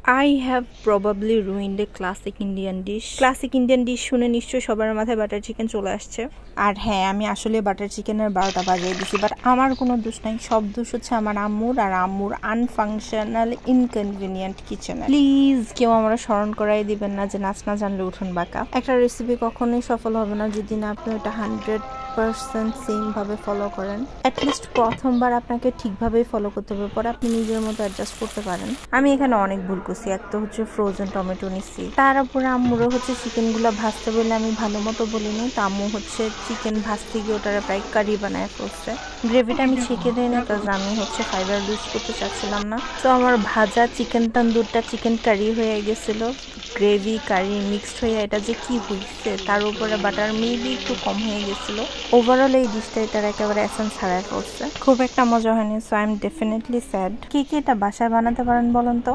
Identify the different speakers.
Speaker 1: I have probably ruined a classic Indian dish. Classic Indian dish শুনে নিশ্চয়ই সবার মাথায় বাটার চিকেন চলে আসছে। আর হ্যাঁ, আমি আসলে বাটার চিকেনের 12টা বাজিয়ে দিছি, বাট আমার কোনো দোষ নাই। সব দোষ হচ্ছে আমার আম্মুর আর আম্মুর আনফাংশনাল ইনকনভিনিয়েন্ট কিচেনে। প্লিজ কেউ আমরা স্মরণ করাই দিবেন না যে নাচ না জানলে উঠুন বাঁকা। একটা রেসিপি কখনোই সফল হবে না যদি না আপনি ওটা 100% সেম ভাবে ফলো করেন। অ্যাটলিস্ট প্রথমবার আপনাকে ঠিকভাবেই ফলো করতে হবে, পরে আপনি নিজের মতো অ্যাডজাস্ট করতে পারেন। আমি এখানে অনেক ভুল করছি। এক তো হচ্ছে ফ্রোজেন টমেটো নিচ্ছি, তার উপরে আম্মুরও হচ্ছে চিকেনগুলো ভাজতে বলে আমি ভালো মতো বলিনি, তো আম্মু হচ্ছে চিকেন ভাজতে গিয়ে ওটার প্রায় কারি বানায় ফেলছে। গ্রেভিটা আমি ছেঁকে দিই না, কারণ আমি হচ্ছে ফাইবার লুজ করতে চাচ্ছিলাম না। তো আমার ভাজা চিকেন তান্দুরটা চিকেন কারি হয়ে গেছিল, গ্রেভি কারি মিক্সড হয়ে এটা যে কি হয়েছে, তার উপরে বাটার মেবি একটু কম হয়ে গেছিল। ওভারঅল এই ডিশটা এটার একেবারে এসেন্স হারায় ফেলছে, খুব একটা মজা হয়নি। So I am definitely sad. কে কে এটা বাসায় বানাতে পারেন বলেন তো?